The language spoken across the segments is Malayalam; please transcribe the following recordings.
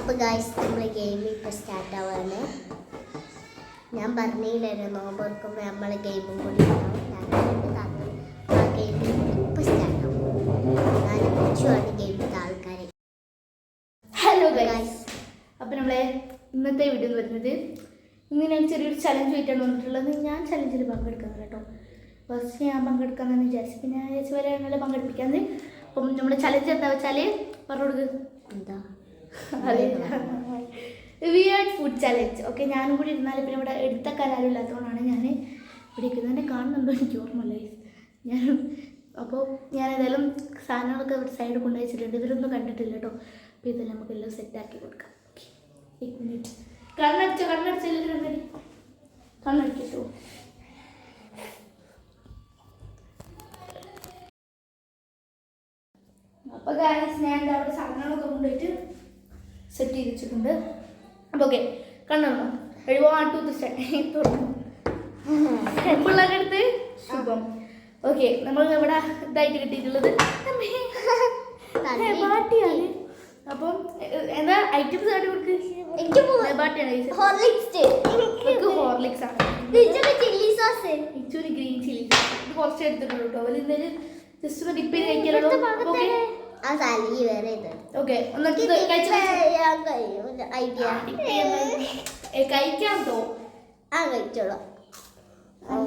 അപ്പോൾ ഗൈസ് നമ്മൾ ഗെയിം ഇപ്പോൾ സ്റ്റാർട്ട് ആവാണ്. ഞാൻ പറഞ്ഞില്ലായിരുന്നു നോമ്പ് നമ്മൾ ഗെയിമും കൂടി ആ ഗെയിം ഇപ്പോൾ സ്റ്റാർട്ട് ആവും. ഞാൻ വിളിച്ചുമാണ് ഗെയിമിൻ്റെ ആൾക്കാരെ. ഹലോ ഗൈസ്, അപ്പോൾ നമ്മളെ ഇന്നത്തെ വീഡിയോ എന്ന് പറയുന്നത് ഇന്ന് ഞാൻ ചെറിയൊരു ചലഞ്ച് ആയിട്ടാണ് വന്നിട്ടുള്ളത്. ഞാൻ ചലഞ്ചിൽ പങ്കെടുക്കുന്നത് കേട്ടോ. ഫസ്റ്റ് ഞാൻ പങ്കെടുക്കാമെന്ന് വിചാരിച്ചു, പിന്നെ ഞാൻ വിചാരിച്ചു വരെ പങ്കെടുപ്പിക്കാമെന്ന്. അപ്പം നമ്മുടെ ചലഞ്ച് എന്താ വെച്ചാൽ പറഞ്ഞു എന്താ വിയേർഡ് ഫുഡ് ചലഞ്ച്. ഓക്കെ, ഞാനും കൂടി ഇരുന്നാൽ പിന്നെ ഇവിടെ എടുത്ത കലാരും ഇല്ലാത്തതുകൊണ്ടാണ് ഞാൻ ഇവിടെ ഇരിക്കുന്നത്. എന്നെ കാണുന്നുണ്ടോ എനിക്ക് ഓർമ്മയില്ല ഞാൻ. അപ്പോൾ ഞാൻ ഏതായാലും സാധനങ്ങളൊക്കെ ഇവിടെ സൈഡിൽ കൊണ്ടുവച്ചിട്ടുണ്ട്. ഇവരൊന്നും കണ്ടിട്ടില്ല കേട്ടോ. അപ്പോൾ ഇതെല്ലാം നമുക്കെല്ലാം സെറ്റാക്കി കൊടുക്കാം. Okay, 1 minute. കണ്ണടിച്ചെല്ലാം കണ്ണടിക്കട്ടോ. അപ്പോൾ ഗൈസ് ഞാൻ അവിടെ സാധനങ്ങളൊക്കെ കൊണ്ടുപോയിട്ട് സെറ്റ് ചെയ്ത് വെച്ചിട്ടുണ്ട്. അപ്പോൾ ഓക്കെ, കണ്ണോ പിള്ളേരുടെ അടുത്ത് ശുഭം. ഓക്കെ, നമ്മൾ ഇവിടെ ഇതായിട്ട് കിട്ടിയിട്ടുള്ളത് ബാട്ടിയാണ്. അപ്പം എന്താ ഐറ്റംസ് കാട്ടി കൊടുക്ക്. ബാട്ടിയാണ്, ഹോർലിക്സ് ആണ്, ചില്ലി സോസ്, ഇച്ചൂരി ഗ്രീൻ ചില്ലി സോസ്. ഇത് കുറച്ച് എടുത്തിട്ടുള്ളൂ കേട്ടോ. അവർ എന്തായാലും ജസ്റ്റ് ഒന്ന് ഡിപ്പ് ചെയ്ത് കഴിക്കാനുള്ളൂ. ഓക്കെ ഓക്കെ, എന്നിട്ട് കഴിക്കാന്തോ കഴിച്ചോളാം.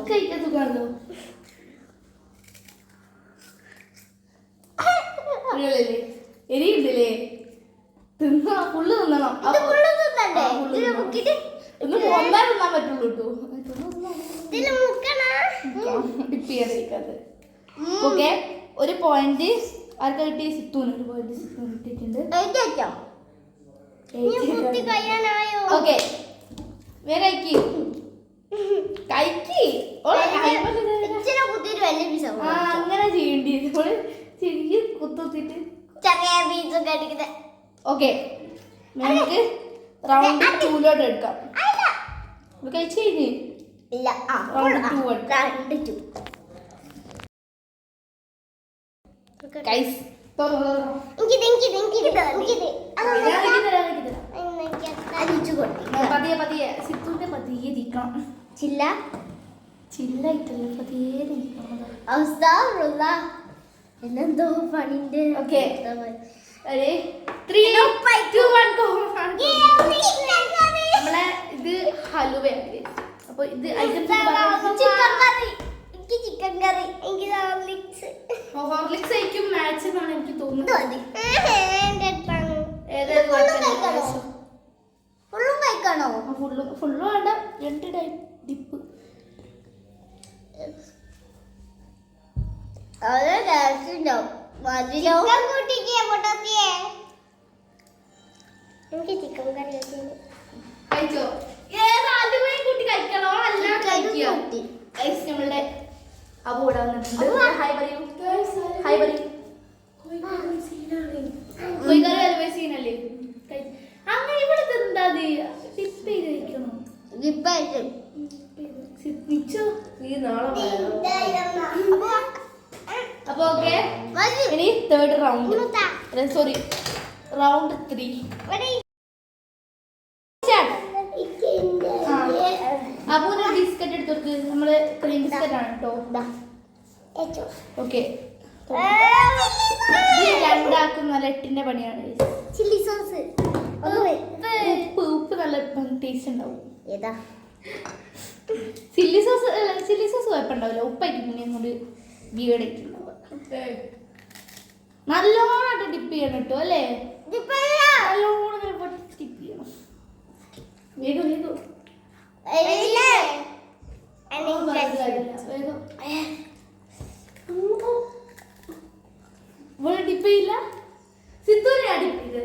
കഴിക്കാൻ സുഖമാണല്ലോ. എരിയുണ്ടല്ലേ? തിന്നാ ഫുള്ള് തിന്നണം. ഒന്ന് പോന്നാ തിന്നാൻ പറ്റുള്ളൂ കേട്ടോ. ഡിപ്പ് ചെയ്യാൻ കഴിക്കാതെ. ഓക്കെ, ഒരു പോയിന്റ് ആർക്കാ കിട്ടി? സിത്തൂന് ഒരു പോയിന്റ് സിത്തൂന് കിട്ടിയിട്ടുണ്ട്. ഓക്കെ, വേറെ അങ്ങനെ ചെയ്യേണ്ടി ശരിക്കും കുത്തിട്ട്. ഓക്കെ, നമുക്ക് റൗണ്ട് 2 എടുക്കാം. കഴിച്ചു കഴിഞ്ഞ് റൗണ്ട് 2 ഗൈസ് പതിയെ സിത്തുവിന്റെ പതിയെ നീക്കണം. ചില്ലായിട്ടല്ല, പതിയെ നീക്കണം. എന്നെന്തോ പണിന്റെ. Okay, 3, 2, 1 go. നമ്മളെ ഇത് ഹലുവയാണ്. അപ്പൊ ഇത് ഐറ്റംസ് ചിക്കൻ കറി, ഹോർലിക്സ് ആയിരിക്കും മാച്ച് എന്നാണ് എനിക്ക് തോന്നുന്നത്. ഫുള്ളും വേണ്ട, 2 ടൈപ്പ് ഡിപ്പ്. കഴിച്ചോ? കൂട്ടി കഴിക്കണോ? അല്ലാണ്ട് കഴിക്കുക. നമ്മളുടെ അബു ഇവിടെ വന്നിട്ടുണ്ട്. ഹായ് പറയൂ. ഹായ് പറയൂ. കോഴിക്കറി അലുവ സീനല്ലേ? അങ്ങനെ ഇവിടെ എന്താ ഡിപ്പ് ചെയ്ത് കഴിക്കണോ? അപ്പൊ ഓക്കെ, ഇനി തേർഡ് റൗണ്ട്, സോറി റൗണ്ട് 3. അബൂന് ബിസ്ക്കറ്റ് എടുത്തോർക്ക്. നമ്മള് ക്രീം ബിസ്ക്കറ്റ് ആണ് കേട്ടോ. ഓക്കെ, രണ്ടാക്കും നല്ല 8ന്റെ പണിയാണ്. ചില്ലി സോസ്, ഉപ്പ് നല്ല ടേസ്റ്റ് ഉണ്ടാവും. ഏതാ ചില്ലി സോസ് കുഴപ്പമുണ്ടാവില്ല. ഉപ്പായിട്ട് പിന്നെ അങ്ങോട്ട് വീടായിട്ടുണ്ടാവുക. നല്ലോണം ഡിപ്പ് ചെയ്യണം കേട്ടോ. അല്ലേ, നല്ലോണം ഡിപ്പ് ചെയ്യണം. വേഗം ഡിപ്പ് ചെയ്യില്ല. സിത്തൂരിനെ ഡിപ്പ് ചെയ്ത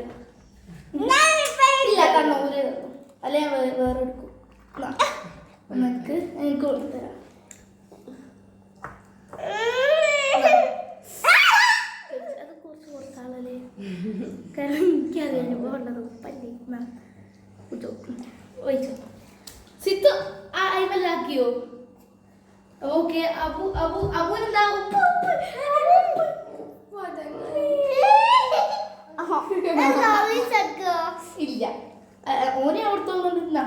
കണ്ണൂര് അല്ലെ വേറെ എടുക്കും. എനിക്ക് കൊടുത്തരാം. അത് കുറച്ച് കൊടുത്താളല്ലേ, കാരണം എനിക്കറിയാൻ പോകേണ്ടത് ഉപ്പല്ലേ. ഒഴിച്ചോ സിത്തു. അയിമല്ലാക്കിയോ? ഓക്കെ, അബുനെന്താ ഉപ്പ് ഇല്ല ഇല്ല ഓനെ അവിടുത്തോന്നാ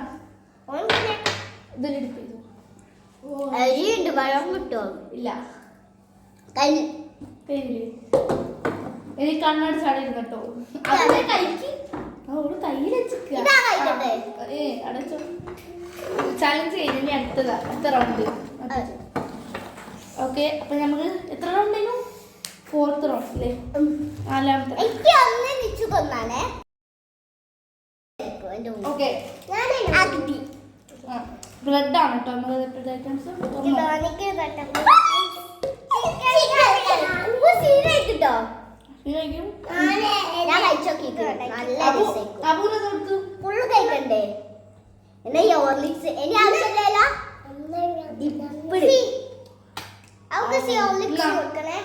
ഓൻ പിന്നെ ഇതിലെടുത്ത് ചെയ്തു അരിയുണ്ട് വെള്ളം കിട്ടുമോ? ഇല്ല കൈ പേരില്ലേ എനിക്ക് കണ്ണാടി ചാടിയിരുന്നു കേട്ടോ അതിന്റെ കൈക്ക് അവള് കയ്യിൽ ഇതാ കഴിക്കട്ടെ. അടച്ചോ ചാലഞ്ച് കഴിഞ്ഞു ഇനി അടുത്ത റൗണ്ട് ഓക്കെ അപ്പൊ നമുക്ക് എത്ര റൗണ്ട് ആയിരുന്നു 4th റൗണ്ട് അല്ലേ 4ാമത്തെ എനിക്ക് ഒന്ന് നിച്ചു കൊന്നാണേ. ഓക്കെ ബ്രെഡ് ആണ് കേട്ടോ നമ്മൾ ഐറ്റംസ് ഞാൻ കഴിച്ചോക്കിട്ട് നല്ല അബൂനെ കൊടുത്തു ഫുള്ള് കഴിക്കണ്ടേ? എന്നാ ഈ ഹോർലിക്സ് ഇനി ആവശ്യമില്ല. അവർക്ക് ഹോർലിക്സ് കൊടുക്കണേ.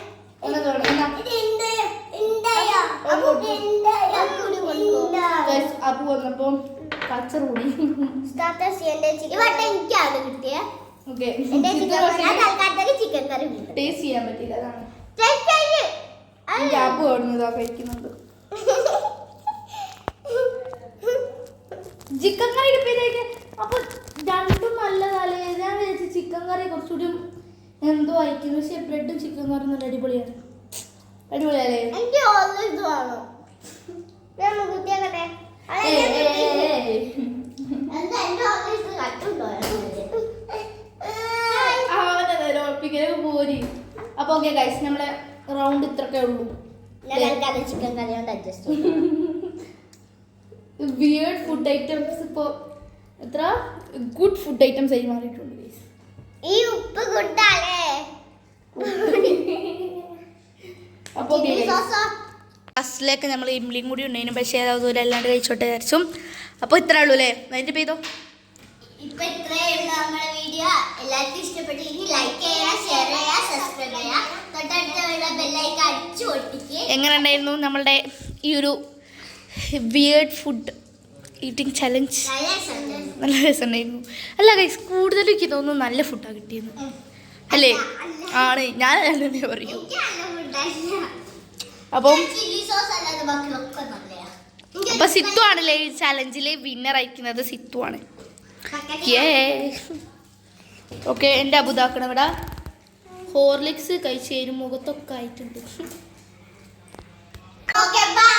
അബു വന്നപ്പോ കൾച്ചർ കൂടി എനിക്കാണ് കിട്ടിയ ഓക്കെ ചിക്കൻ കറി ടേസ്റ്റ് ചെയ്യാൻ പറ്റില്ല അതാണ് അബു ഇതാ കഴിക്കുന്നുണ്ട് ചിക്കൻ കറി കിട്ടിയതേക്ക് അപ്പൊ രണ്ടും നല്ലതല്ലേ ഞാൻ വിചാരിച്ചു ചിക്കൻ കറി കുറച്ചുകൂടി എന്തോ ആയിരിക്കും പക്ഷെ ബ്രെഡും ചിക്കൻ കറി നല്ല അടിപൊളിയാണ് അടിപൊളിയല്ലേ എനിക്ക് ഓൾവേസ് വേണം. ഞാൻ കുത്തിയാക്കട്ടെ. പോരി അപ്പൊ ഓക്കെ ഗൈസ് നമ്മളെ റൗണ്ട് ഇത്രക്കേ ഉള്ളൂ. ചിക്കൻ കറി കൊണ്ട് അഡ്ജസ്റ്റ് വിയേർഡ് ഫുഡ് ഐറ്റംസ് ഇപ്പൊ എത്ര ഗുഡ് ഫുഡ് ഐറ്റംസ് ആയി മാറിയിട്ടുണ്ട് ഗൈസ്. ഈ ഉപ്പ് കൂട്ടാലേ അപ്പോൾ ലാസ്റ്റിലേക്ക് നമ്മൾ ഇംലിയും കൂടി ഉണ്ടായിരുന്നു പക്ഷേ അതുപോലെ അല്ലാണ്ട് കഴിച്ചോട്ടെ വിചാരിച്ചു. അപ്പോൾ ഇത്രേ ഉള്ളൂ അല്ലേ അതിൻ്റെ പേരോ ഇപ്പൊ ഇത്രയുള്ള നമ്മുടെ വീഡിയോ എല്ലാവർക്കും ഇഷ്ടപ്പെട്ടെങ്കിൽ ലൈക്ക് ചെയ്യുക, ഷെയർ ചെയ്യുക, സബ്സ്ക്രൈബ് ചെയ്യുക, തൊട്ടടുത്തുള്ള ബെല്ലൈക്കൺ അടിച്ചു പൊട്ടിക്ക്. എങ്ങനെ ഉണ്ടായിരുന്നു നമ്മളുടെ ഈ ഒരു വിയേർഡ് ഫുഡ് ഈറ്റിംഗ് ചലഞ്ച്? നല്ല രസമുണ്ടായിരുന്നു. അല്ല ഗൈസ് കൂടുതലും എനിക്ക് തോന്നുന്നു നല്ല ഫുഡാണ് കിട്ടിയത് അല്ലേ? ആണ് ഞാൻ തന്നെ പറയൂ. അപ്പം അപ്പൊ സിത്തു ആണല്ലേ ഈ ചലഞ്ചില് വിന്നർ അയക്കുന്നത് സിത്തു ആണ്. ഓക്കെ എൻ്റെ അബുദാക്കണം ഇവിടെ ഹോർലിക്സ് കഴിച്ച് മുഖത്തൊക്കെ ആയിട്ടുണ്ട്. Okay bye.